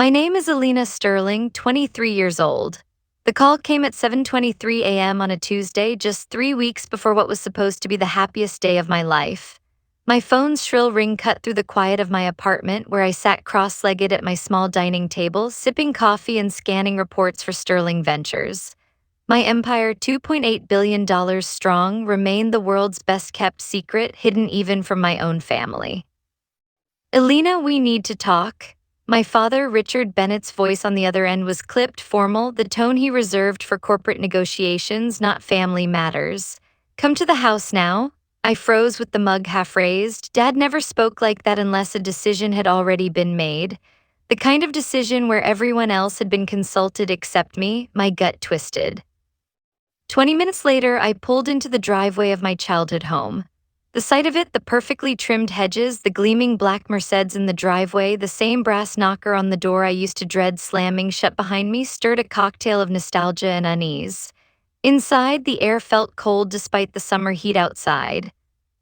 My name is Alina Sterling, 23 years old. The call came at 7:23 a.m. on a Tuesday, just 3 weeks before what was supposed to be the happiest day of my life. My phone's shrill ring cut through the quiet of my apartment, where I sat cross-legged at my small dining table, sipping coffee and scanning reports for Sterling Ventures. My empire, $2.8 billion strong, remained the world's best-kept secret, hidden even from my own family. Alina, we need to talk. My father, Richard Bennett's voice on the other end was clipped, formal, the tone he reserved for corporate negotiations, not family matters. Come to the house now. I froze with the mug half raised. Dad never spoke like that unless a decision had already been made. The kind of decision where everyone else had been consulted except me. My gut twisted. 20 minutes later, I pulled into the driveway of my childhood home. The sight of it, the perfectly trimmed hedges, the gleaming black Mercedes in the driveway, the same brass knocker on the door I used to dread slamming shut behind me, stirred a cocktail of nostalgia and unease. Inside, the air felt cold despite the summer heat outside.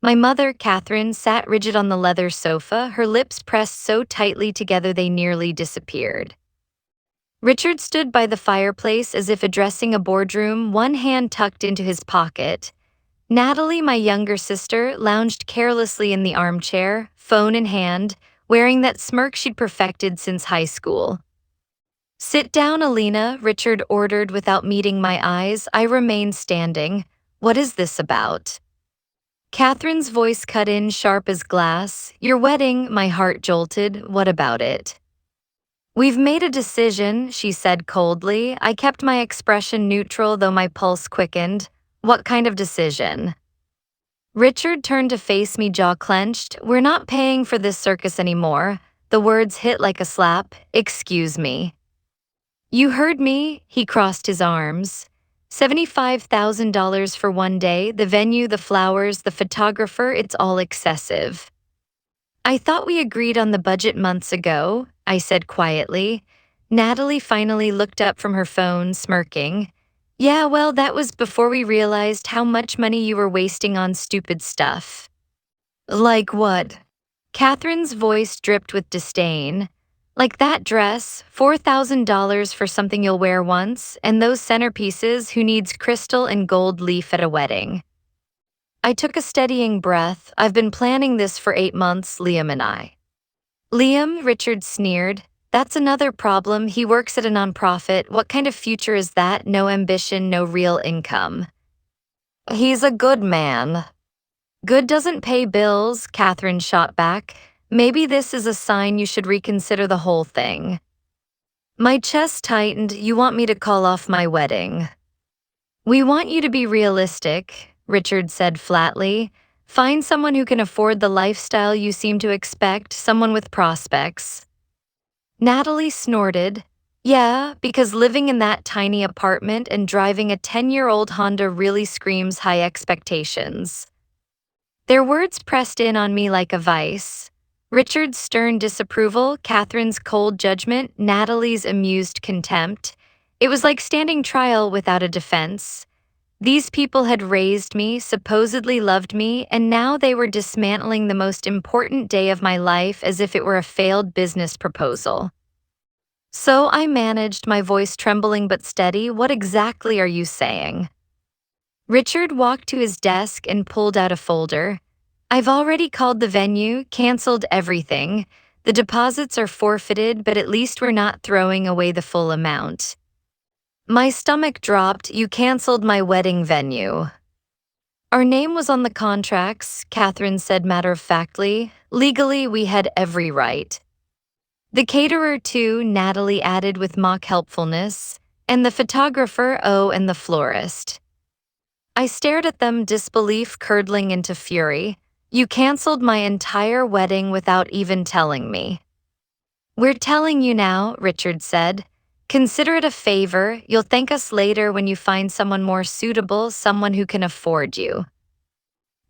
My mother, Catherine, sat rigid on the leather sofa, her lips pressed so tightly together they nearly disappeared. Richard stood by the fireplace as if addressing a boardroom, one hand tucked into his pocket. Natalie, my younger sister, lounged carelessly in the armchair, phone in hand, wearing that smirk she'd perfected since high school. Sit down, Alina, Richard ordered without meeting my eyes. I remained standing. What is this about? Catherine's voice cut in sharp as glass. Your wedding, my heart jolted. What about it? We've made a decision, she said coldly. I kept my expression neutral, though my pulse quickened. What kind of decision? Richard turned to face me, jaw clenched. We're not paying for this circus anymore. The words hit like a slap. Excuse me. You heard me, he crossed his arms. $75,000 for one day, the venue, the flowers, the photographer, it's all excessive. I thought we agreed on the budget months ago, I said quietly. Natalie finally looked up from her phone, smirking. Yeah, well, that was before we realized how much money you were wasting on stupid stuff. Like what? Catherine's voice dripped with disdain. Like that dress, $4,000 for something you'll wear once, and those centerpieces, who needs crystal and gold leaf at a wedding? I took a steadying breath. I've been planning this for 8 months, Liam and I. Liam, Richard sneered. That's another problem. He works at a nonprofit. What kind of future is that? No ambition, no real income. He's a good man. Good doesn't pay bills, Catherine shot back. Maybe this is a sign you should reconsider the whole thing. My chest tightened. You want me to call off my wedding? We want you to be realistic, Richard said flatly. Find someone who can afford the lifestyle you seem to expect, someone with prospects. Natalie snorted. Yeah, because living in that tiny apartment and driving a 10-year-old Honda really screams high expectations. Their words pressed in on me like a vice. Richard's stern disapproval, Catherine's cold judgment, Natalie's amused contempt. It was like standing trial without a defense. These people had raised me, supposedly loved me, and now they were dismantling the most important day of my life as if it were a failed business proposal. So I managed, my voice trembling but steady. What exactly are you saying? Richard walked to his desk and pulled out a folder. I've already called the venue, canceled everything. The deposits are forfeited, but at least we're not throwing away the full amount. My stomach dropped. You canceled my wedding venue. Our name was on the contracts, Catherine said matter-of-factly. Legally, we had every right. The caterer, too, Natalie added with mock helpfulness. And the photographer, oh, and the florist. I stared at them, disbelief curdling into fury. You canceled my entire wedding without even telling me. We're telling you now, Richard said. Consider it a favor. You'll thank us later when you find someone more suitable, someone who can afford you.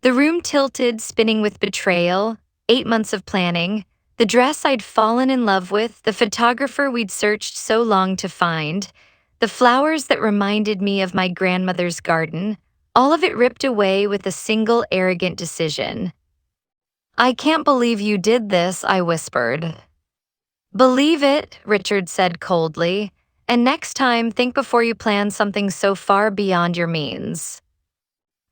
The room tilted, spinning with betrayal, 8 months of planning, the dress I'd fallen in love with, the photographer we'd searched so long to find, the flowers that reminded me of my grandmother's garden, all of it ripped away with a single arrogant decision. I can't believe you did this, I whispered. Believe it, Richard said coldly, and next time think before you plan something so far beyond your means.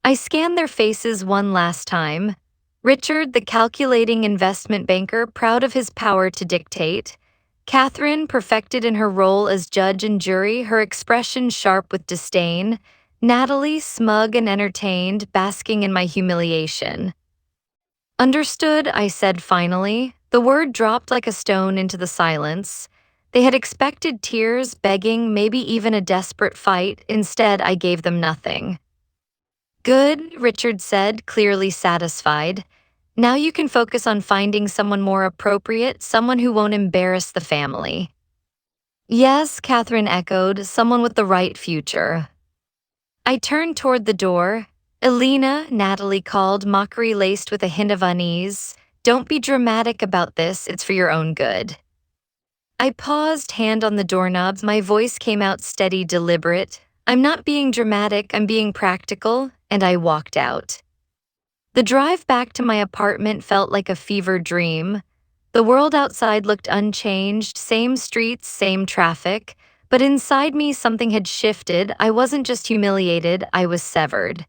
I scanned their faces one last time. Richard, the calculating investment banker, proud of his power to dictate. Catherine, perfected in her role as judge and jury, her expression sharp with disdain. Natalie, smug and entertained, basking in my humiliation. Understood, I said finally. The word dropped like a stone into the silence. They had expected tears, begging, maybe even a desperate fight. Instead, I gave them nothing. Good, Richard said, clearly satisfied. Now you can focus on finding someone more appropriate, someone who won't embarrass the family. Yes, Catherine echoed, someone with the right future. I turned toward the door. Elena, Natalie called, mockery laced with a hint of unease. Don't be dramatic about this, it's for your own good. I paused, hand on the doorknob. My voice came out steady, deliberate. I'm not being dramatic, I'm being practical, and I walked out. The drive back to my apartment felt like a fever dream. The world outside looked unchanged, same streets, same traffic, but inside me something had shifted. I wasn't just humiliated, I was severed.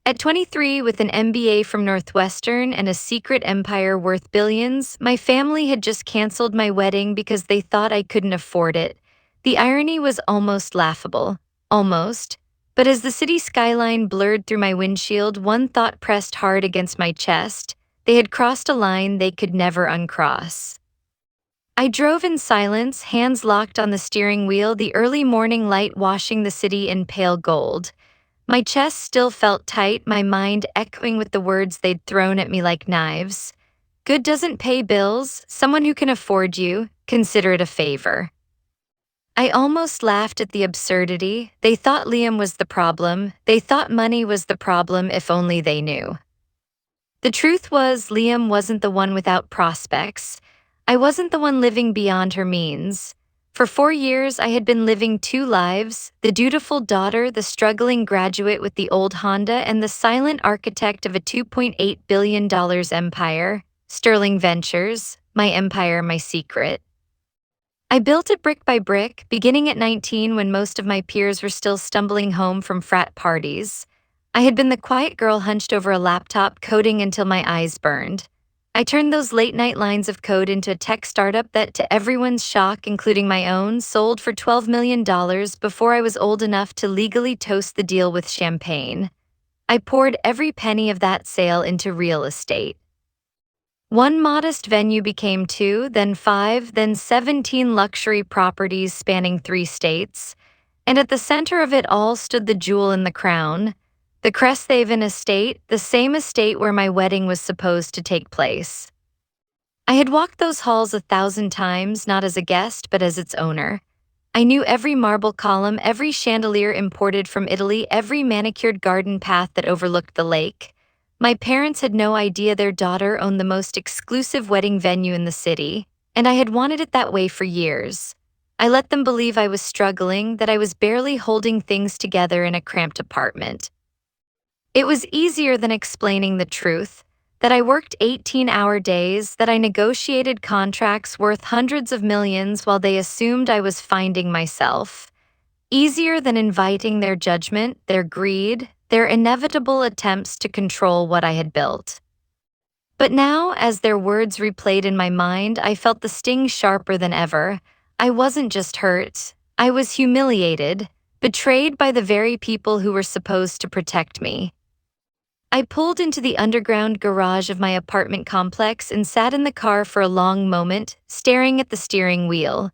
At 23, with an MBA from Northwestern and a secret empire worth billions, my family had just canceled my wedding because they thought I couldn't afford it. The irony was almost laughable. Almost. But as the city skyline blurred through my windshield, one thought pressed hard against my chest. They had crossed a line they could never uncross. I drove in silence, hands locked on the steering wheel, the early morning light washing the city in pale gold. My chest still felt tight, my mind echoing with the words they'd thrown at me like knives. Good doesn't pay bills. Someone who can afford you, consider it a favor. I almost laughed at the absurdity. They thought Liam was the problem. They thought money was the problem, if only they knew. The truth was, Liam wasn't the one without prospects. I wasn't the one living beyond her means. For 4 years, I had been living two lives, the dutiful daughter, the struggling graduate with the old Honda, and the silent architect of a $2.8 billion empire, Sterling Ventures, my empire, my secret. I built it brick by brick, beginning at 19 when most of my peers were still stumbling home from frat parties. I had been the quiet girl hunched over a laptop coding until my eyes burned. I turned those late-night lines of code into a tech startup that, to everyone's shock, including my own, sold for $12 million before I was old enough to legally toast the deal with champagne. I poured every penny of that sale into real estate. One modest venue became 2, then 5, then 17 luxury properties spanning 3 states. And at the center of it all stood the jewel in the crown, the Cresthaven estate, the same estate where my wedding was supposed to take place. I had walked those halls 1,000 times, not as a guest, but as its owner. I knew every marble column, every chandelier imported from Italy, every manicured garden path that overlooked the lake. My parents had no idea their daughter owned the most exclusive wedding venue in the city, and I had wanted it that way for years. I let them believe I was struggling, that I was barely holding things together in a cramped apartment. It was easier than explaining the truth, that I worked 18-hour days, that I negotiated contracts worth hundreds of millions while they assumed I was finding myself. Easier than inviting their judgment, their greed, their inevitable attempts to control what I had built. But now, as their words replayed in my mind, I felt the sting sharper than ever. I wasn't just hurt, I was humiliated, betrayed by the very people who were supposed to protect me. I pulled into the underground garage of my apartment complex and sat in the car for a long moment, staring at the steering wheel.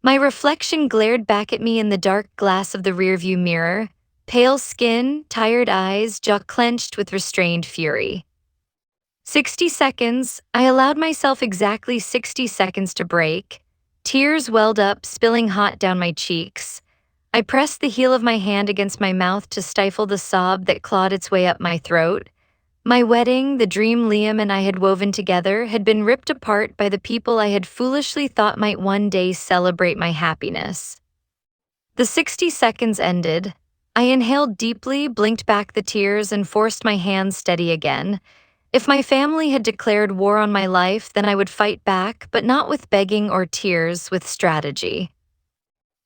My reflection glared back at me in the dark glass of the rearview mirror. Pale skin, tired eyes, jaw clenched with restrained fury. 60 seconds, I allowed myself exactly 60 seconds to break. Tears welled up, spilling hot down my cheeks. I pressed the heel of my hand against my mouth to stifle the sob that clawed its way up my throat. My wedding, the dream Liam and I had woven together, had been ripped apart by the people I had foolishly thought might one day celebrate my happiness. The 60 seconds ended. I inhaled deeply, blinked back the tears, and forced my hands steady again. If my family had declared war on my life, then I would fight back, but not with begging or tears, with strategy.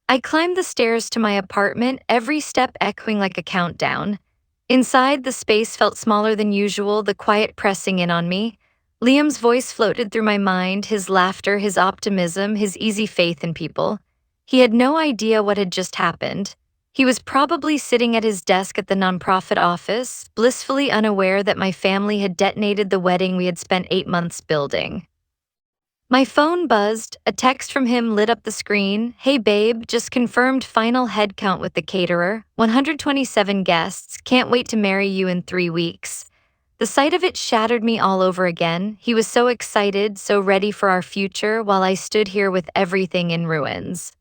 I climbed the stairs to my apartment, every step echoing like a countdown. Inside, the space felt smaller than usual, the quiet pressing in on me. Liam's voice floated through my mind, his laughter, his optimism, his easy faith in people. He had no idea what had just happened. He was probably sitting at his desk at the nonprofit office, blissfully unaware that my family had detonated the wedding we had spent 8 months building. My phone buzzed, a text from him lit up the screen. "Hey babe, just confirmed final head count with the caterer. 127 guests, can't wait to marry you in 3 weeks." The sight of it shattered me all over again. He was so excited, so ready for our future, while I stood here with everything in ruins.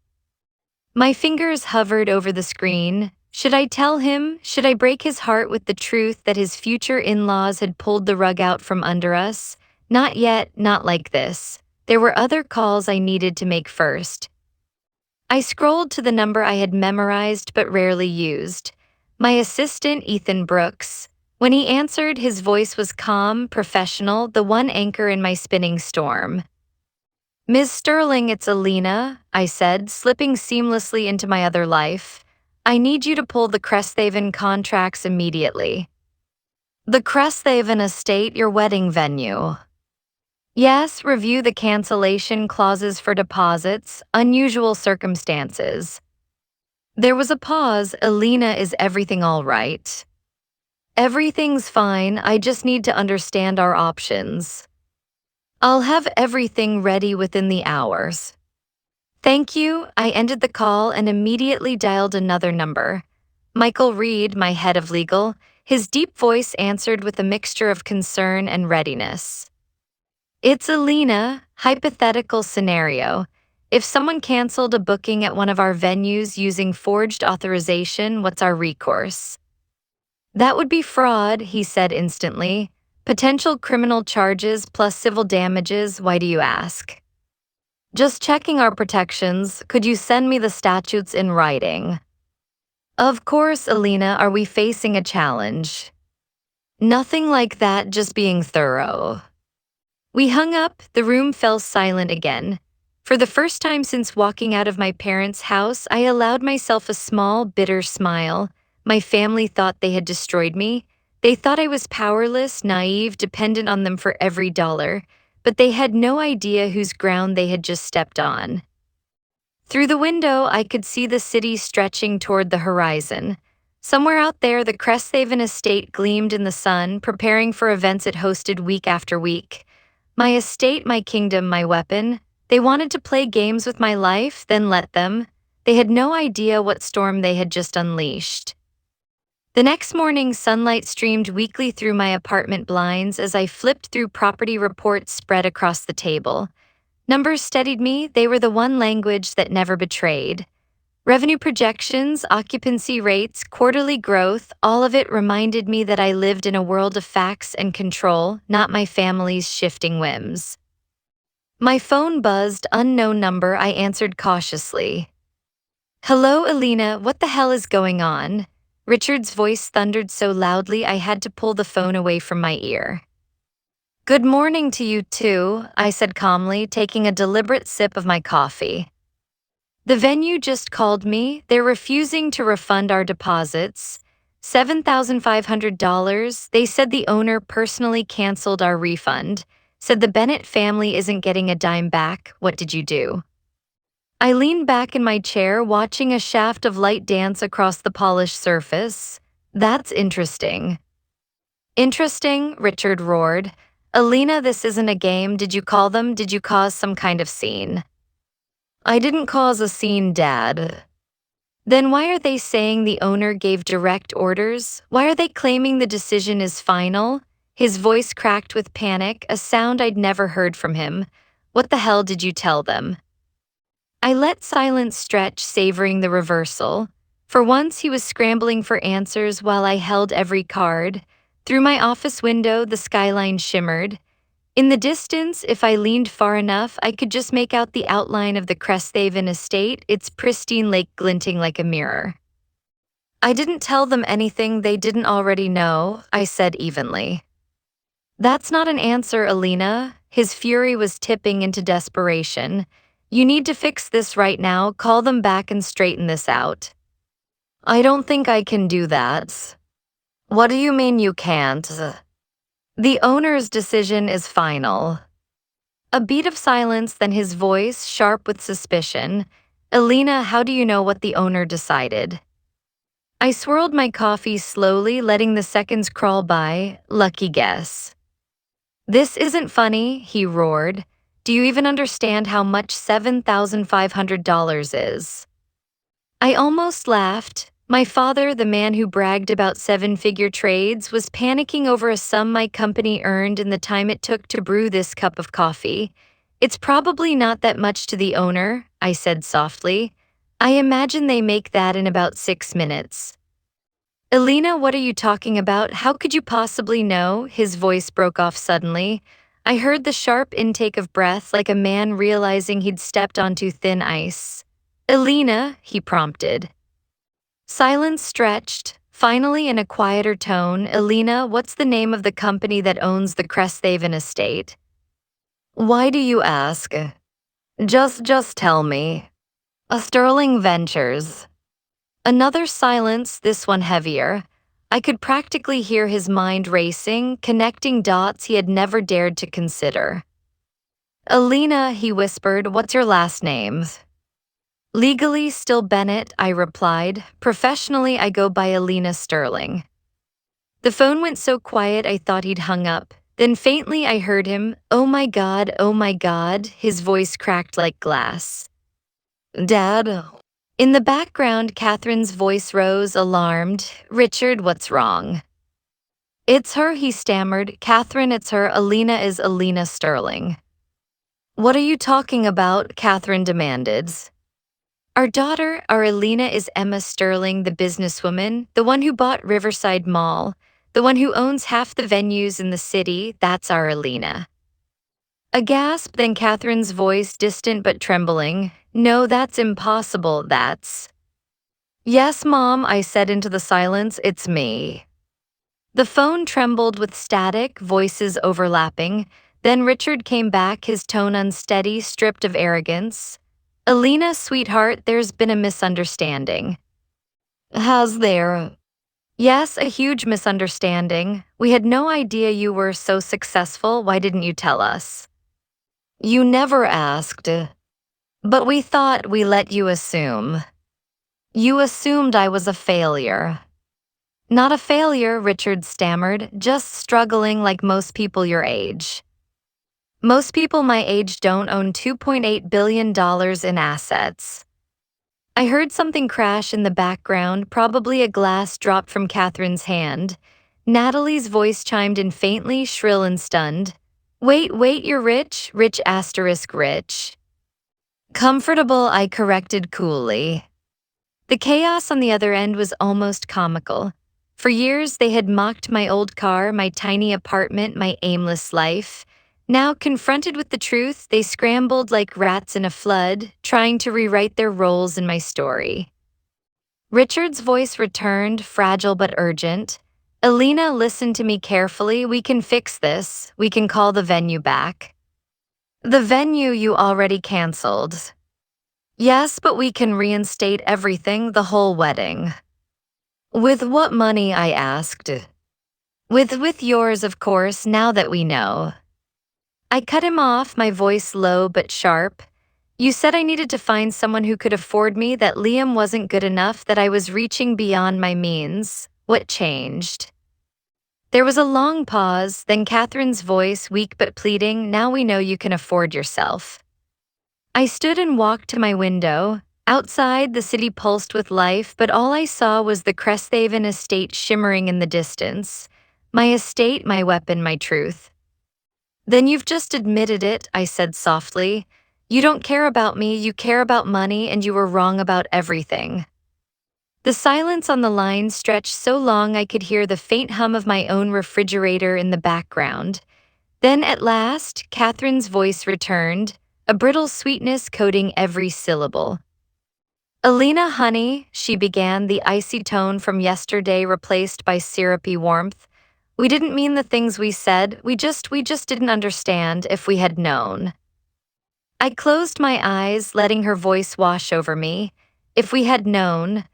My fingers hovered over the screen. Should I tell him? Should I break his heart with the truth that his future in-laws had pulled the rug out from under us? Not yet, not like this. There were other calls I needed to make first. I scrolled to the number I had memorized but rarely used. My assistant, Ethan Brooks. When he answered, his voice was calm, professional, the one anchor in my spinning storm. "Ms. Sterling, it's Alina," I said, slipping seamlessly into my other life. "I need you to pull the Cresthaven contracts immediately." "The Cresthaven estate, your wedding venue." "Yes, review the cancellation clauses for deposits, unusual circumstances." There was a pause. "Alina, is everything all right?" "Everything's fine, I just need to understand our options." "I'll have everything ready within the hours." "Thank you." I ended the call and immediately dialed another number. Michael Reed, my head of legal. His deep voice answered with a mixture of concern and readiness. "It's Alina. Hypothetical scenario. If someone canceled a booking at one of our venues using forged authorization, what's our recourse?" "That would be fraud," he said instantly. "Potential criminal charges plus civil damages. Why do you ask?" "Just checking our protections. Could you send me the statutes in writing?" "Of course, Alina. Are we facing a challenge?" "Nothing like that, just being thorough." We hung up. The room fell silent again. For the first time since walking out of my parents' house, I allowed myself a small, bitter smile. My family thought they had destroyed me. They thought I was powerless, naive, dependent on them for every dollar, but they had no idea whose ground they had just stepped on. Through the window, I could see the city stretching toward the horizon. Somewhere out there, the Cresthaven estate gleamed in the sun, preparing for events it hosted week after week. My estate, my kingdom, my weapon. They wanted to play games with my life, then let them. They had no idea what storm they had just unleashed. The next morning, sunlight streamed weakly through my apartment blinds as I flipped through property reports spread across the table. Numbers steadied me. They were the one language that never betrayed. Revenue projections, occupancy rates, quarterly growth, all of it reminded me that I lived in a world of facts and control, not my family's shifting whims. My phone buzzed. Unknown number. I answered cautiously. "Hello, Alina, what the hell is going on?" Richard's voice thundered so loudly I had to pull the phone away from my ear. "Good morning to you too," I said calmly, taking a deliberate sip of my coffee. "The venue just called me. They're refusing to refund our deposits. $7,500. They said the owner personally canceled our refund. Said the Bennett family isn't getting a dime back. What did you do?" I leaned back in my chair, watching a shaft of light dance across the polished surface. "That's interesting." "Interesting?" Richard roared. "Alina, this isn't a game. Did you call them? Did you cause some kind of scene?" "I didn't cause a scene, Dad." "Then why are they saying the owner gave direct orders? Why are they claiming the decision is final?" His voice cracked with panic, a sound I'd never heard from him. "What the hell did you tell them?" I let silence stretch, savoring the reversal. For once, he was scrambling for answers while I held every card. Through my office window, the skyline shimmered. In the distance, if I leaned far enough, I could just make out the outline of the Cresthaven estate, its pristine lake glinting like a mirror. "I didn't tell them anything they didn't already know," I said evenly. That's not an answer, Alina. His fury was tipping into desperation. You need to fix this right now. Call them back and straighten this out. I don't think I can do that. What do you mean you can't? The owner's decision is final. A beat of silence, then his voice, sharp with suspicion. Alina, how do you know what the owner decided? I swirled my coffee slowly, letting the seconds crawl by. Lucky guess. This isn't funny, he roared. Do you even understand how much $7,500 is? I almost laughed. My father, the man who bragged about seven-figure trades, was panicking over a sum my company earned in the time it took to brew this cup of coffee. It's probably not that much to the owner, I said softly. I imagine they make that in about 6 minutes. Alina, what are you talking about? How could you possibly know? His voice broke off suddenly. I heard the sharp intake of breath like a man realizing he'd stepped onto thin ice. Alina, he prompted. Silence stretched. Finally, in a quieter tone, Alina, what's the name of the company that owns the Cresthaven estate? Why do you ask? Just tell me. A Sterling Ventures. Another silence, this one heavier. I could practically hear his mind racing, connecting dots he had never dared to consider. Alina, he whispered, what's your last name? Legally, still Bennett, I replied. Professionally, I go by Alina Sterling. The phone went so quiet I thought he'd hung up. Then faintly I heard him, oh my God, his voice cracked like glass. Dad? In the background, Catherine's voice rose, alarmed. Richard, what's wrong? It's her, he stammered. Catherine, it's her. Alina is Alina Sterling. What are you talking about? Catherine demanded. Our daughter, our Alina, is Emma Sterling, the businesswoman, the one who bought Riverside Mall, the one who owns half the venues in the city. That's our Alina. A gasp, then Catherine's voice, distant but trembling. No, that's impossible, that's… Yes, Mom, I said into the silence, it's me. The phone trembled with static, voices overlapping. Then Richard came back, his tone unsteady, stripped of arrogance. Alina, sweetheart, there's been a misunderstanding. Has there? Yes, a huge misunderstanding. We had no idea you were so successful. Why didn't you tell us? You never asked. But we thought we let you assume. You assumed I was a failure. Not a failure, Richard stammered, just struggling like most people your age. Most people my age don't own $2.8 billion in assets. I heard something crash in the background, probably a glass dropped from Catherine's hand. Natalie's voice chimed in faintly, shrill and stunned. Wait, you're rich? Rich asterisk rich. Comfortable, I corrected coolly. The chaos on the other end was almost comical. For years, they had mocked my old car, my tiny apartment, my aimless life. Now, confronted with the truth, they scrambled like rats in a flood, trying to rewrite their roles in my story. Richard's voice returned, fragile but urgent. Alina, listen to me carefully. We can fix this. We can call the venue back. The venue you already canceled. Yes, but we can reinstate everything, the whole wedding. With what money? I asked. With yours, of course, now that we know. I cut him off, my voice low but sharp. You said I needed to find someone who could afford me, that Liam wasn't good enough, that I was reaching beyond my means. What changed? There was a long pause, then Catherine's voice, weak but pleading, now we know you can afford yourself. I stood and walked to my window. Outside, the city pulsed with life, but all I saw was the Cresthaven estate shimmering in the distance. My estate, my weapon, my truth. Then you've just admitted it, I said softly. You don't care about me, you care about money, and you were wrong about everything. The silence on the line stretched so long I could hear the faint hum of my own refrigerator in the background. Then at last, Catherine's voice returned, a brittle sweetness coating every syllable. Alina, honey, she began, the icy tone from yesterday replaced by syrupy warmth. We didn't mean the things we said, we just didn't understand if we had known. I closed my eyes, letting her voice wash over me. If we had known,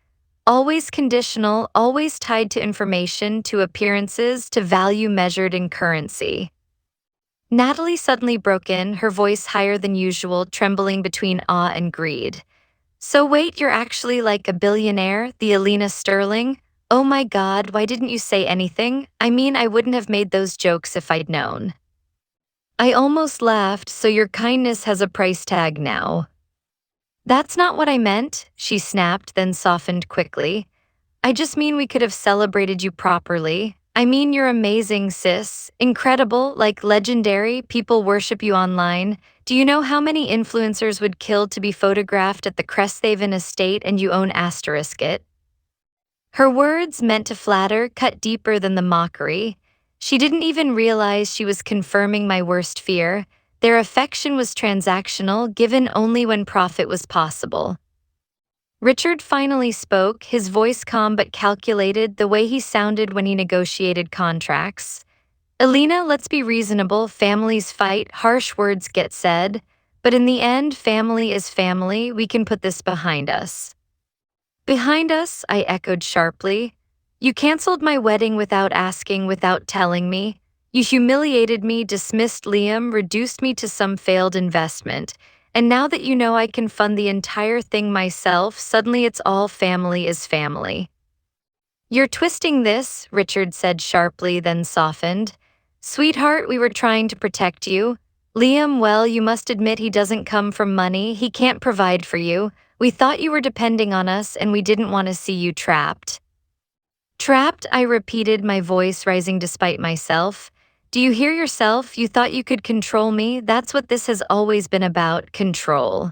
always conditional, always tied to information, to appearances, to value measured in currency. Natalie suddenly broke in, her voice higher than usual, trembling between awe and greed. So wait, you're actually like a billionaire, the Alina Sterling? Oh my god, why didn't you say anything? I mean, I wouldn't have made those jokes if I'd known. I almost laughed, so your kindness has a price tag now. That's not what I meant, she snapped, then softened quickly. I just mean we could have celebrated you properly. I mean, you're amazing, sis. Incredible, like legendary, people worship you online. Do you know how many influencers would kill to be photographed at the Cresthaven estate and you own asterisk it? Her words, meant to flatter, cut deeper than the mockery. She didn't even realize she was confirming my worst fear. Their affection was transactional, given only when profit was possible. Richard finally spoke, his voice calm but calculated, the way he sounded when he negotiated contracts. Alina, let's be reasonable. Families fight, harsh words get said. But in the end, family is family. We can put this behind us. Behind us, I echoed sharply. You canceled my wedding without asking, without telling me. You humiliated me, dismissed Liam, reduced me to some failed investment. And now that you know I can fund the entire thing myself, suddenly it's all family is family. You're twisting this, Richard said sharply, then softened. Sweetheart, we were trying to protect you. Liam, well, you must admit he doesn't come from money. He can't provide for you. We thought you were depending on us, and we didn't want to see you trapped. Trapped, I repeated, my voice rising despite myself. Do you hear yourself? You thought you could control me? That's what this has always been about, control.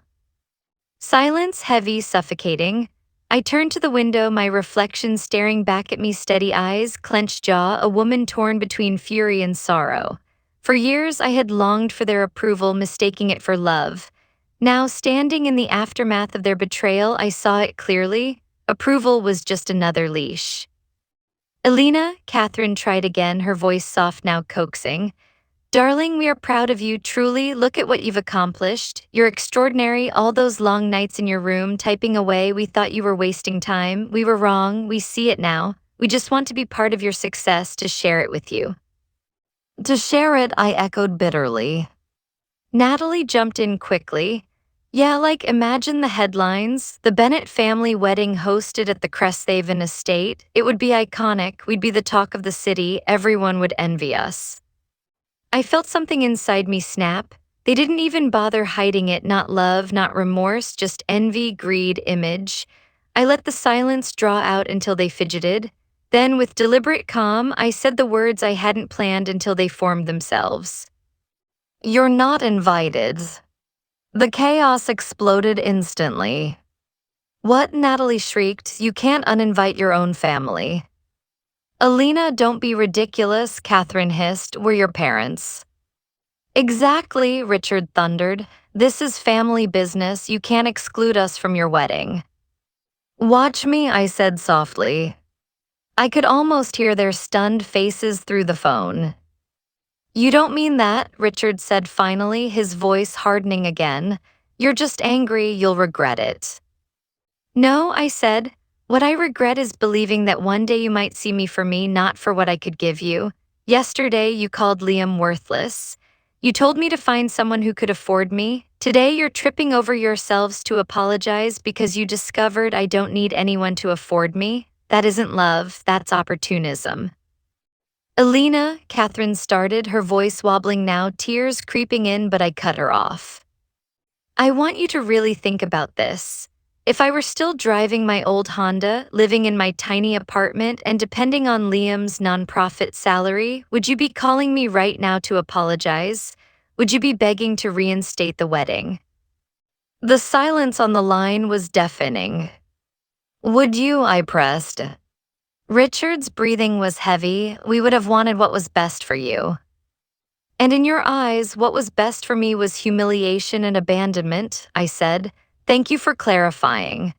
Silence, heavy, suffocating. I turned to the window, my reflection staring back at me, steady eyes, clenched jaw, a woman torn between fury and sorrow. For years, I had longed for their approval, mistaking it for love. Now, standing in the aftermath of their betrayal, I saw it clearly. Approval was just another leash. Alina, Catherine tried again, her voice soft, now coaxing. Darling, we are proud of you, truly. Look at what you've accomplished. You're extraordinary. All those long nights in your room, typing away, we thought you were wasting time. We were wrong. We see it now. We just want to be part of your success, to share it with you. To share it, I echoed bitterly. Natalie jumped in quickly. Yeah, like imagine the headlines. The Bennett family wedding hosted at the Cresthaven estate. It would be iconic. We'd be the talk of the city. Everyone would envy us. I felt something inside me snap. They didn't even bother hiding it, not love, not remorse, just envy, greed, image. I let the silence draw out until they fidgeted. Then, with deliberate calm, I said the words I hadn't planned until they formed themselves. You're not invited. The chaos exploded instantly. What? Natalie shrieked. You can't uninvite your own family. Alina, don't be ridiculous, Catherine hissed. We're your parents. Exactly, Richard thundered. This is family business. You can't exclude us from your wedding. Watch me, I said softly. I could almost hear their stunned faces through the phone. You don't mean that, Richard said finally, his voice hardening again. You're just angry, you'll regret it. No, I said. What I regret is believing that one day you might see me for me, not for what I could give you. Yesterday, you called Liam worthless. You told me to find someone who could afford me. Today, you're tripping over yourselves to apologize because you discovered I don't need anyone to afford me. That isn't love, that's opportunism. Alina, Catherine started, her voice wobbling now, tears creeping in, but I cut her off. I want you to really think about this. If I were still driving my old Honda, living in my tiny apartment, and depending on Liam's nonprofit salary, would you be calling me right now to apologize? Would you be begging to reinstate the wedding? The silence on the line was deafening. Would you? I pressed. Richard's breathing was heavy. We would have wanted what was best for you. And in your eyes, what was best for me was humiliation and abandonment, I said. Thank you for clarifying.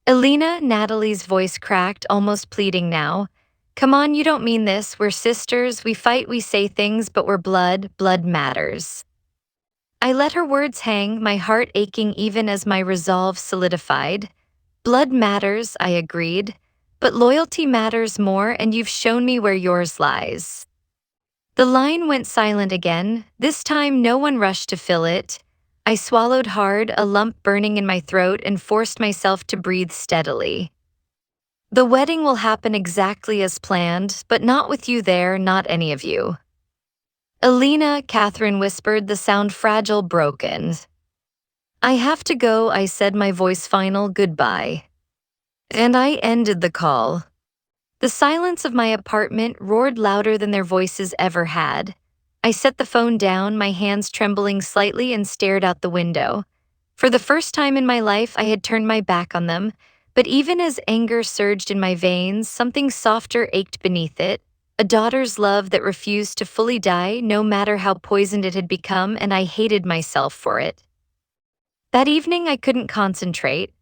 Alina, Natalie's voice cracked, almost pleading now. Come on, you don't mean this. We're sisters. We fight, we say things, but we're blood. Blood matters. I let her words hang, my heart aching even as my resolve solidified. Blood matters, I agreed. But loyalty matters more, and you've shown me where yours lies. The line went silent again. This time, no one rushed to fill it. I swallowed hard, a lump burning in my throat, and forced myself to breathe steadily. The wedding will happen exactly as planned, but not with you there, not any of you. Alina, Catherine whispered, the sound fragile, broken. I have to go, I said, my voice final, goodbye. And I ended the call. The silence of my apartment roared louder than their voices ever had. I set the phone down, my hands trembling slightly, and stared out the window. For the first time in my life, I had turned my back on them, but even as anger surged in my veins, something softer ached beneath it, a daughter's love that refused to fully die, no matter how poisoned it had become, and I hated myself for it. That evening, I couldn't concentrate.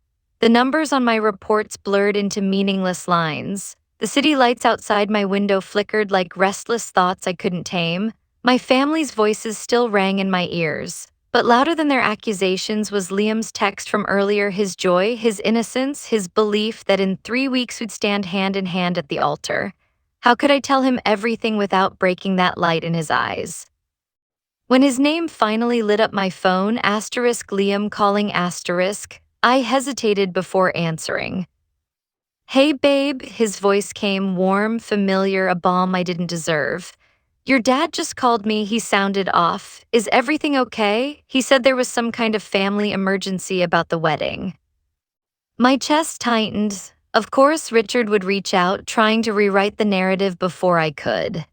The numbers on my reports blurred into meaningless lines. The city lights outside my window flickered like restless thoughts I couldn't tame. My family's voices still rang in my ears. But louder than their accusations was Liam's text from earlier, his joy, his innocence, his belief that in 3 weeks we'd stand hand in hand at the altar. How could I tell him everything without breaking that light in his eyes? When his name finally lit up my phone, asterisk Liam calling asterisk, I hesitated before answering. Hey babe, his voice came warm, familiar, a balm I didn't deserve. Your dad just called me, he sounded off. Is everything okay? He said there was some kind of family emergency about the wedding. My chest tightened. Of course, Richard would reach out, trying to rewrite the narrative before I could.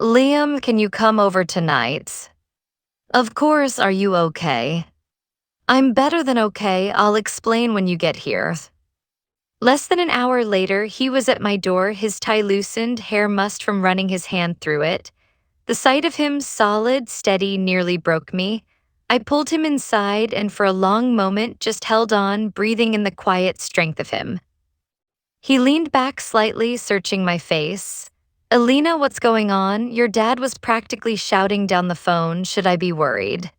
Liam, can you come over tonight? Of course, are you okay? I'm better than okay, I'll explain when you get here. Less than an hour later, he was at my door, his tie loosened, hair mussed from running his hand through it. The sight of him, solid, steady, nearly broke me. I pulled him inside and for a long moment just held on, breathing in the quiet strength of him. He leaned back slightly, searching my face. Alina, what's going on? Your dad was practically shouting down the phone. Should I be worried?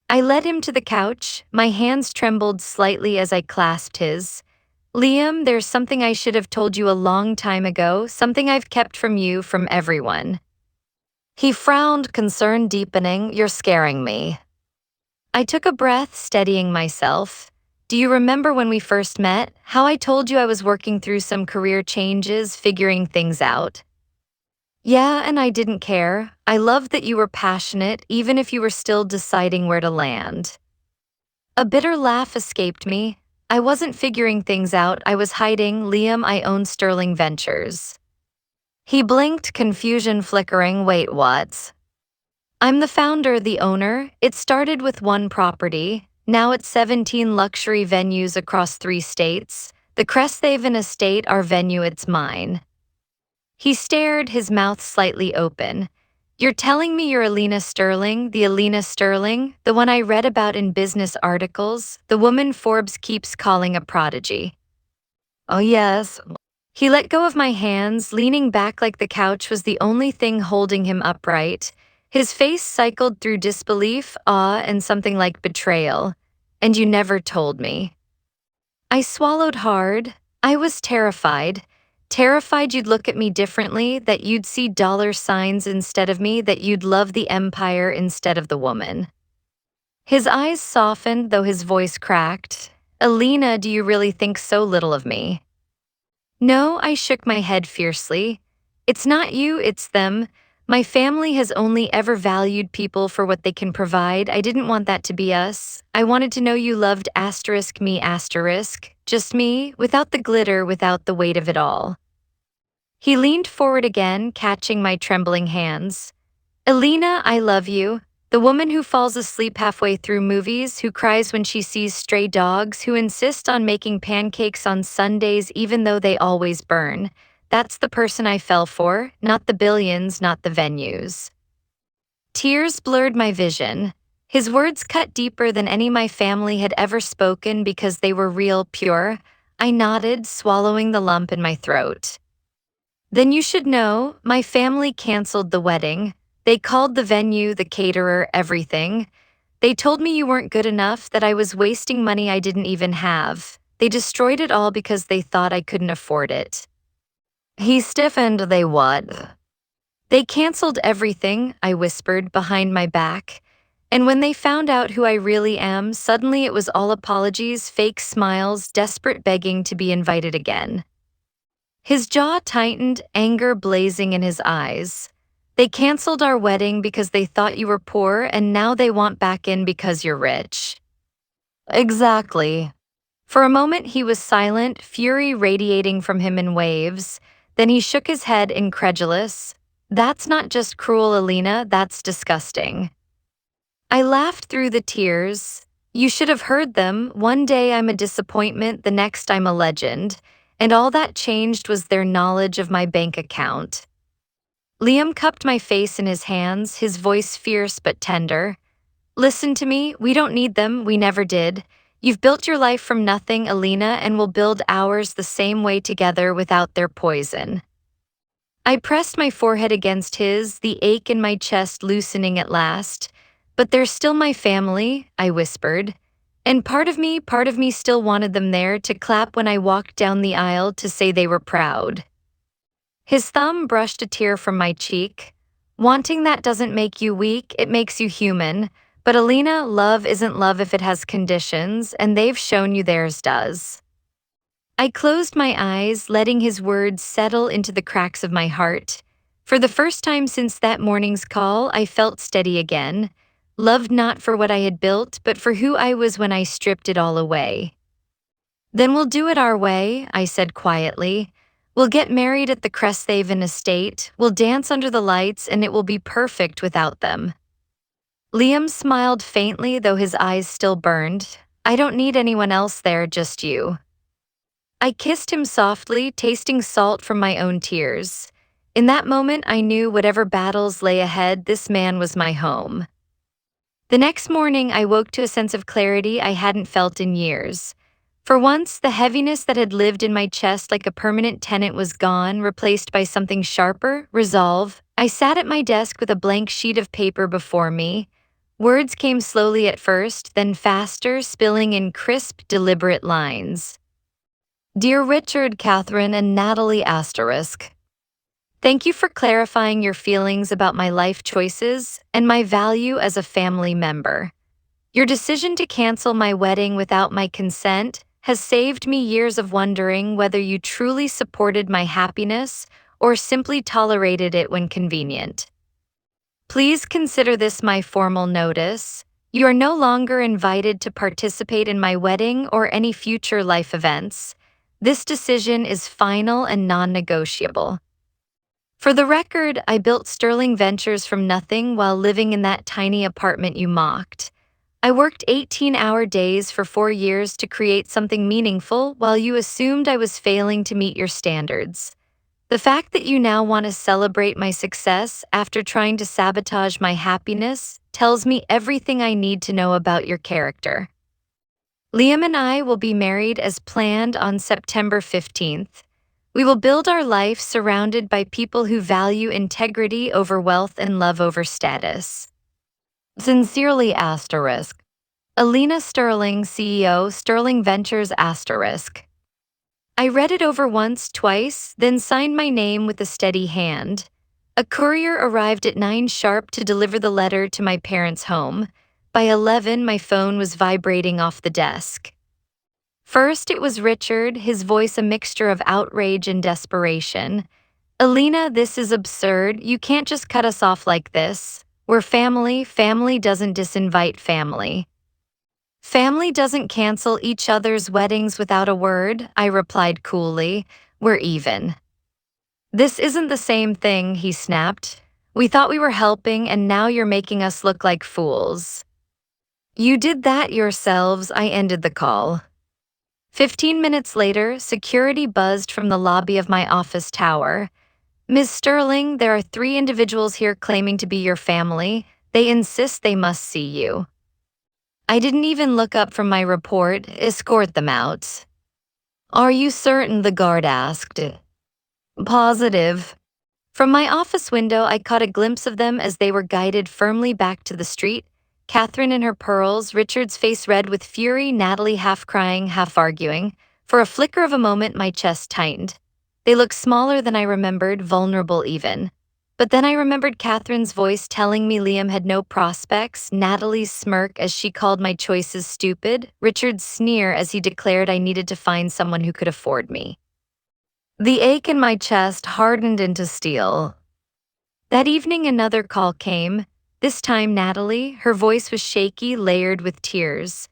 I led him to the couch. My hands trembled slightly as I clasped his. Liam, there's something I should have told you a long time ago, something I've kept from you, from everyone. He frowned, concern deepening. You're scaring me. I took a breath, steadying myself. Do you remember when we first met? How I told you I was working through some career changes, figuring things out? Yeah, and I didn't care. I loved that you were passionate, even if you were still deciding where to land. A bitter laugh escaped me. I wasn't figuring things out, I was hiding. Liam, I own Sterling Ventures. He blinked, confusion flickering. Wait, what? I'm the founder, the owner. It started with one property. Now it's 17 luxury venues across 3 states. The Cresthaven Estate, our venue, it's mine. He stared, his mouth slightly open. You're telling me you're Alina Sterling, the Alina Sterling, the one I read about in business articles, the woman Forbes keeps calling a prodigy? Oh yes. He let go of my hands, leaning back like the couch was the only thing holding him upright. His face cycled through disbelief, awe, and something like betrayal. And you never told me. I swallowed hard. I was terrified. Terrified you'd look at me differently, that you'd see dollar signs instead of me, that you'd love the empire instead of the woman. His eyes softened, though his voice cracked. Alina, do you really think so little of me? No, I shook my head fiercely. It's not you, it's them. My family has only ever valued people for what they can provide. I didn't want that to be us. I wanted to know you loved asterisk me asterisk. Just me, without the glitter, without the weight of it all. He leaned forward again, catching my trembling hands. Alina, I love you. The woman who falls asleep halfway through movies, who cries when she sees stray dogs, who insists on making pancakes on Sundays even though they always burn. That's the person I fell for, not the billions, not the venues. Tears blurred my vision. His words cut deeper than any my family had ever spoken because they were real, pure. I nodded, swallowing the lump in my throat. Then you should know, my family canceled the wedding. They called the venue, the caterer, everything. They told me you weren't good enough, that I was wasting money I didn't even have. They destroyed it all because they thought I couldn't afford it. He stiffened. They what? They canceled everything, I whispered behind my back. And when they found out who I really am, suddenly it was all apologies, fake smiles, desperate begging to be invited again. His jaw tightened, anger blazing in his eyes. They canceled our wedding because they thought you were poor, and now they want back in because you're rich. Exactly. For a moment he was silent, fury radiating from him in waves. Then he shook his head, incredulous. That's not just cruel, Alina, that's disgusting. I laughed through the tears. You should have heard them. One day I'm a disappointment, the next I'm a legend. And all that changed was their knowledge of my bank account. Liam cupped my face in his hands, his voice fierce but tender. Listen to me, we don't need them, we never did. You've built your life from nothing, Alina, and we'll build ours the same way together without their poison. I pressed my forehead against his, the ache in my chest loosening at last. But they're still my family, I whispered. And part of me still wanted them there to clap when I walked down the aisle to say they were proud. His thumb brushed a tear from my cheek. Wanting that doesn't make you weak, it makes you human. But Alina, love isn't love if it has conditions, and they've shown you theirs does. I closed my eyes, letting his words settle into the cracks of my heart. For the first time since that morning's call, I felt steady again. Loved not for what I had built, but for who I was when I stripped it all away. Then we'll do it our way, I said quietly. We'll get married at the Cresthaven estate, we'll dance under the lights, and it will be perfect without them. Liam smiled faintly, though his eyes still burned. I don't need anyone else there, just you. I kissed him softly, tasting salt from my own tears. In that moment, I knew whatever battles lay ahead, this man was my home. The next morning, I woke to a sense of clarity I hadn't felt in years. For once, the heaviness that had lived in my chest like a permanent tenant was gone, replaced by something sharper, resolve. I sat at my desk with a blank sheet of paper before me. Words came slowly at first, then faster, spilling in crisp, deliberate lines. Dear Richard, Catherine, and Natalie *. Thank you for clarifying your feelings about my life choices and my value as a family member. Your decision to cancel my wedding without my consent has saved me years of wondering whether you truly supported my happiness or simply tolerated it when convenient. Please consider this my formal notice. You are no longer invited to participate in my wedding or any future life events. This decision is final and non-negotiable. For the record, I built Sterling Ventures from nothing while living in that tiny apartment you mocked. I worked 18-hour days for 4 years to create something meaningful while you assumed I was failing to meet your standards. The fact that you now want to celebrate my success after trying to sabotage my happiness tells me everything I need to know about your character. Liam and I will be married as planned on September 15th. We will build our life surrounded by people who value integrity over wealth and love over status. Sincerely *. Alina Sterling, CEO, Sterling Ventures *. I read it over once, twice, then signed my name with a steady hand. A courier arrived at 9 sharp to deliver the letter to my parents' home. By 11, my phone was vibrating off the desk. First, it was Richard, his voice a mixture of outrage and desperation. Alina, this is absurd. You can't just cut us off like this. We're family. Family doesn't disinvite family. Family doesn't cancel each other's weddings without a word, I replied coolly. We're even. This isn't the same thing, he snapped. We thought we were helping, and now you're making us look like fools. You did that yourselves, I ended the call. 15 minutes later, security buzzed from the lobby of my office tower. Ms. Sterling, there are 3 individuals here claiming to be your family. They insist they must see you. I didn't even look up from my report. Escort them out. Are you certain? The guard asked. Positive. From my office window, I caught a glimpse of them as they were guided firmly back to the street. Catherine in her pearls, Richard's face red with fury, Natalie half crying, half arguing. For a flicker of a moment, my chest tightened. They looked smaller than I remembered, vulnerable even. But then I remembered Catherine's voice telling me Liam had no prospects, Natalie's smirk as she called my choices stupid, Richard's sneer as he declared I needed to find someone who could afford me. The ache in my chest hardened into steel. That evening, another call came. This time, Natalie. Her voice was shaky, layered with tears.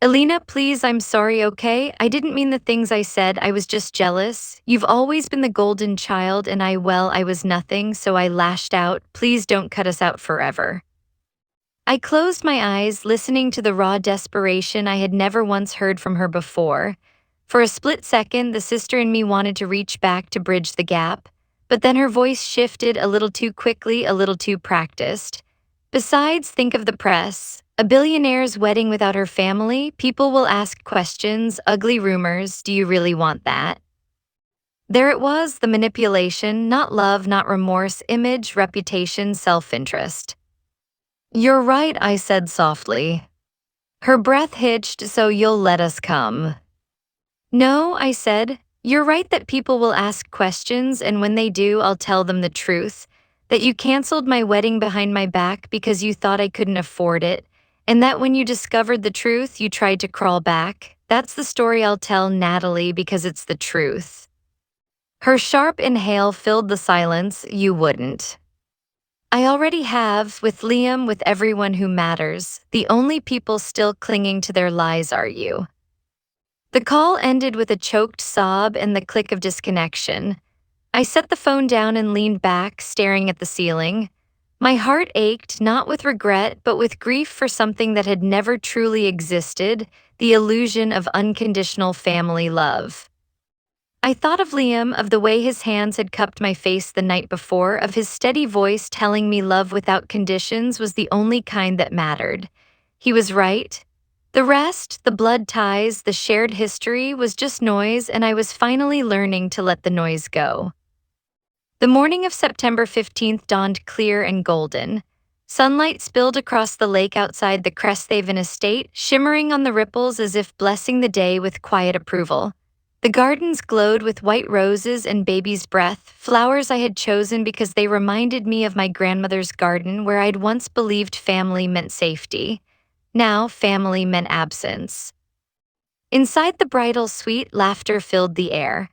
Elena, please, I'm sorry, okay? I didn't mean the things I said. I was just jealous. You've always been the golden child, and I was nothing, so I lashed out. Please don't cut us out forever. I closed my eyes, listening to the raw desperation I had never once heard from her before. For a split second, the sister in me wanted to reach back to bridge the gap, but then her voice shifted a little too quickly, a little too practiced. Besides, think of the press. A billionaire's wedding without her family, people will ask questions, ugly rumors. Do you really want that? There it was, the manipulation, not love, not remorse, image, reputation, self-interest. You're right, I said softly. Her breath hitched, so you'll let us come. No, I said. You're right that people will ask questions, and when they do, I'll tell them the truth. That you canceled my wedding behind my back because you thought I couldn't afford it, and that when you discovered the truth, you tried to crawl back. That's the story I'll tell Natalie because it's the truth. Her sharp inhale filled the silence. You wouldn't. I already have, with Liam, with everyone who matters. The only people still clinging to their lies are you. The call ended with a choked sob and the click of disconnection. I set the phone down and leaned back, staring at the ceiling. My heart ached, not with regret, but with grief for something that had never truly existed, the illusion of unconditional family love. I thought of Liam, of the way his hands had cupped my face the night before, of his steady voice telling me love without conditions was the only kind that mattered. He was right. The rest, the blood ties, the shared history, was just noise, and I was finally learning to let the noise go. The morning of September 15th dawned clear and golden. Sunlight spilled across the lake outside the Cresthaven estate, shimmering on the ripples as if blessing the day with quiet approval. The gardens glowed with white roses and baby's breath, flowers I had chosen because they reminded me of my grandmother's garden where I'd once believed family meant safety. Now, family meant absence. Inside the bridal suite, laughter filled the air.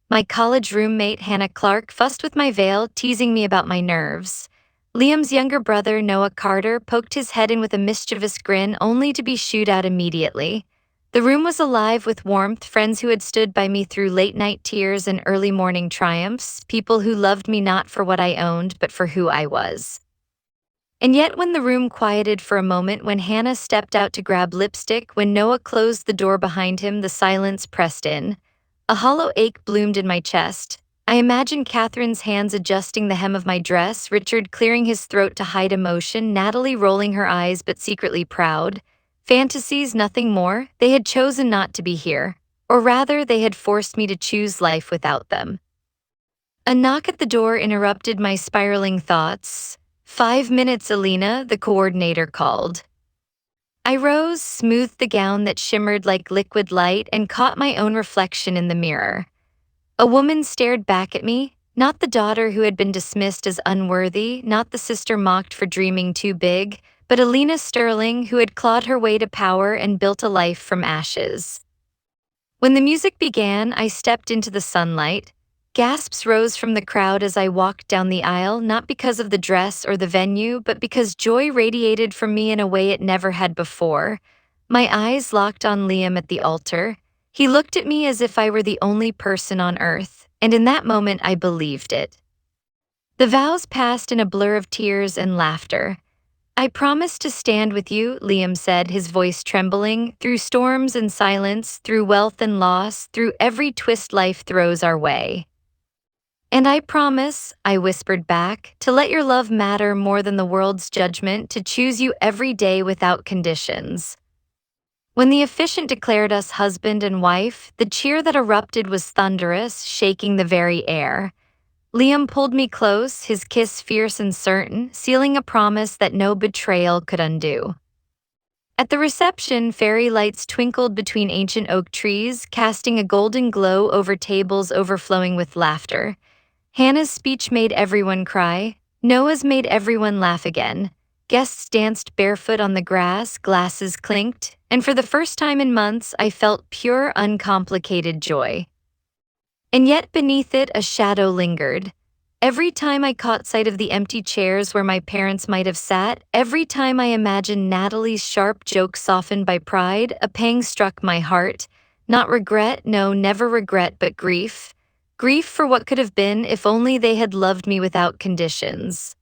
My college roommate, Hannah Clark, fussed with my veil, teasing me about my nerves. Liam's younger brother, Noah Carter, poked his head in with a mischievous grin, only to be shooed out immediately. The room was alive with warmth, friends who had stood by me through late-night tears and early morning triumphs, people who loved me not for what I owned, but for who I was. And yet when the room quieted for a moment, when Hannah stepped out to grab lipstick, when Noah closed the door behind him, the silence pressed in. A hollow ache bloomed in my chest. I imagined Catherine's hands adjusting the hem of my dress, Richard clearing his throat to hide emotion, Natalie rolling her eyes but secretly proud. Fantasies, nothing more. They had chosen not to be here. Or rather, they had forced me to choose life without them. A knock at the door interrupted my spiraling thoughts. 5 minutes, Alina, the coordinator called. I rose, smoothed the gown that shimmered like liquid light, and caught my own reflection in the mirror. A woman stared back at me, not the daughter who had been dismissed as unworthy, not the sister mocked for dreaming too big, but Alina Sterling, who had clawed her way to power and built a life from ashes. When the music began, I stepped into the sunlight. Gasps rose from the crowd as I walked down the aisle, not because of the dress or the venue, but because joy radiated from me in a way it never had before. My eyes locked on Liam at the altar. He looked at me as if I were the only person on earth, and in that moment I believed it. The vows passed in a blur of tears and laughter. I promise to stand with you, Liam said, his voice trembling, through storms and silence, through wealth and loss, through every twist life throws our way. And I promise, I whispered back, to let your love matter more than the world's judgment, to choose you every day without conditions. When the officiant declared us husband and wife, the cheer that erupted was thunderous, shaking the very air. Liam pulled me close, his kiss fierce and certain, sealing a promise that no betrayal could undo. At the reception, fairy lights twinkled between ancient oak trees, casting a golden glow over tables overflowing with laughter. Hannah's speech made everyone cry. Noah's made everyone laugh again. Guests danced barefoot on the grass, glasses clinked, and for the first time in months, I felt pure, uncomplicated joy. And yet beneath it, a shadow lingered. Every time I caught sight of the empty chairs where my parents might have sat, every time I imagined Natalie's sharp joke softened by pride, a pang struck my heart. Not regret, no, never regret, but grief. Grief for what could have been if only they had loved me without conditions.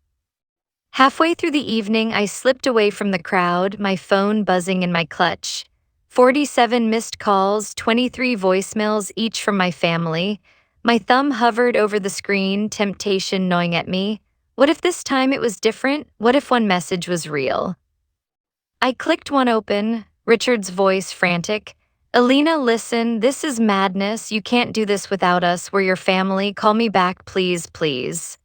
Halfway through the evening, I slipped away from the crowd, my phone buzzing in my clutch. 47 missed calls, 23 voicemails, each from my family. My thumb hovered over the screen, temptation gnawing at me. What if this time it was different? What if one message was real? I clicked one open, Richard's voice frantic. Alina, listen, this is madness. You can't do this without us. We're your family. Call me back, please, please.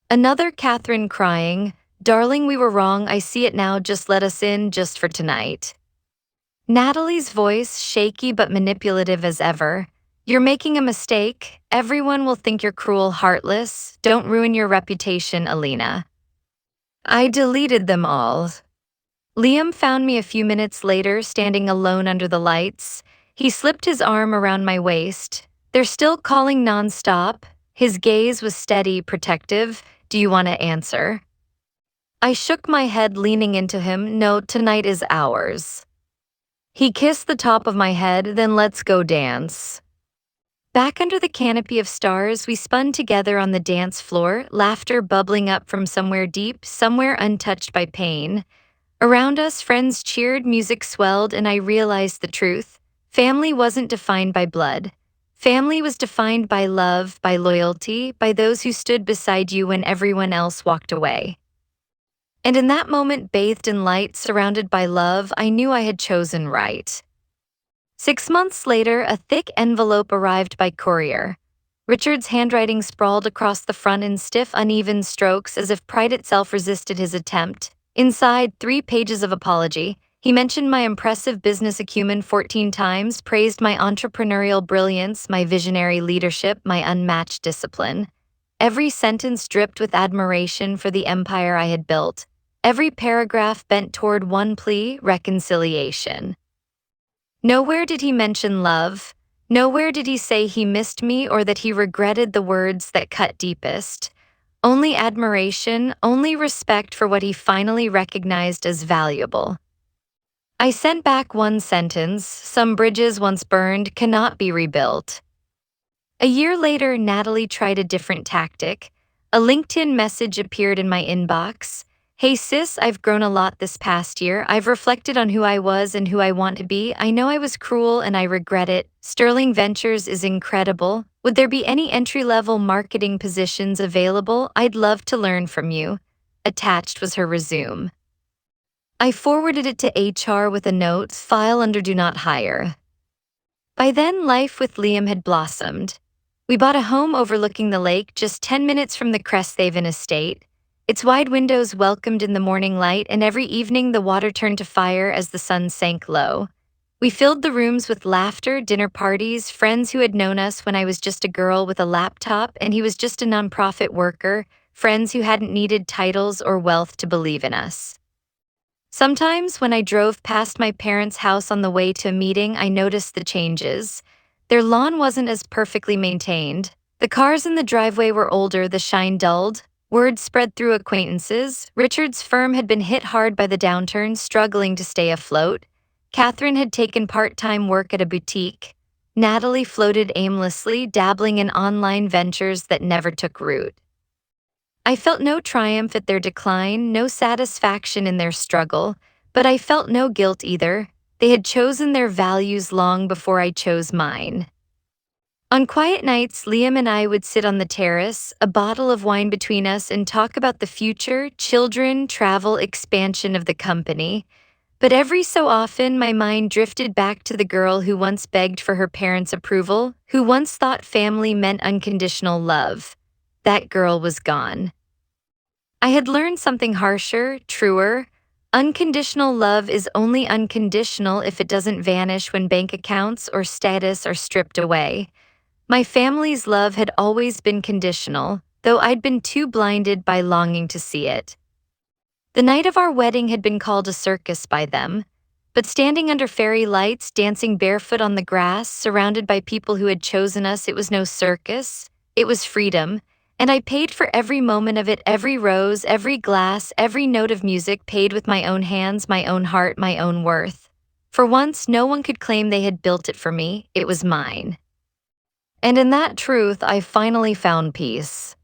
Another Catherine crying, darling, we were wrong. I see it now. Just let us in, just for tonight. Natalie's voice, shaky but manipulative as ever. You're making a mistake. Everyone will think you're cruel, heartless. Don't ruin your reputation, Alina. I deleted them all. Liam found me a few minutes later, standing alone under the lights. He slipped his arm around my waist. They're still calling nonstop. His gaze was steady, protective. Do you want to answer? I shook my head, leaning into him. No, tonight is ours. He kissed the top of my head, then let's go dance. Back under the canopy of stars, we spun together on the dance floor, laughter bubbling up from somewhere deep, somewhere untouched by pain. Around us, friends cheered, music swelled, and I realized the truth. Family wasn't defined by blood. Family was defined by love, by loyalty, by those who stood beside you when everyone else walked away. And in that moment, bathed in light, surrounded by love, I knew I had chosen right. 6 months later, a thick envelope arrived by courier. Richard's handwriting sprawled across the front in stiff, uneven strokes as if pride itself resisted his attempt. Inside, 3 pages of apology. He mentioned my impressive business acumen 14 times, praised my entrepreneurial brilliance, my visionary leadership, my unmatched discipline. Every sentence dripped with admiration for the empire I had built. Every paragraph bent toward one plea: reconciliation. Nowhere did he mention love. Nowhere did he say he missed me or that he regretted the words that cut deepest. Only admiration, only respect for what he finally recognized as valuable. I sent back one sentence: some bridges once burned cannot be rebuilt. A year later, Natalie tried a different tactic. A LinkedIn message appeared in my inbox. Hey sis, I've grown a lot this past year. I've reflected on who I was and who I want to be. I know I was cruel and I regret it. Sterling Ventures is incredible. Would there be any entry-level marketing positions available? I'd love to learn from you. Attached was her resume. I forwarded it to HR with a note: file under do not hire. By then, life with Liam had blossomed. We bought a home overlooking the lake, just 10 minutes from the Cresthaven estate. Its wide windows welcomed in the morning light, and every evening the water turned to fire as the sun sank low. We filled the rooms with laughter, dinner parties, friends who had known us when I was just a girl with a laptop and he was just a nonprofit worker, friends who hadn't needed titles or wealth to believe in us. Sometimes when I drove past my parents' house on the way to a meeting, I noticed the changes. Their lawn wasn't as perfectly maintained. The cars in the driveway were older, the shine dulled. Word spread through acquaintances. Richard's firm had been hit hard by the downturn, struggling to stay afloat. Catherine had taken part-time work at a boutique. Natalie floated aimlessly, dabbling in online ventures that never took root. I felt no triumph at their decline, no satisfaction in their struggle, but I felt no guilt either. They had chosen their values long before I chose mine. On quiet nights, Liam and I would sit on the terrace, a bottle of wine between us, and talk about the future, children, travel, expansion of the company. But every so often, my mind drifted back to the girl who once begged for her parents' approval, who once thought family meant unconditional love. that girl was gone. I had learned something harsher, truer. Unconditional love is only unconditional if it doesn't vanish when bank accounts or status are stripped away. My family's love had always been conditional, though I'd been too blinded by longing to see it. The night of our wedding had been called a circus by them, but standing under fairy lights, dancing barefoot on the grass, surrounded by people who had chosen us, it was no circus, it was freedom, and I paid for every moment of it, every rose, every glass, every note of music paid with my own hands, my own heart, my own worth. For once, no one could claim they had built it for me, it was mine. And in that truth, I finally found peace.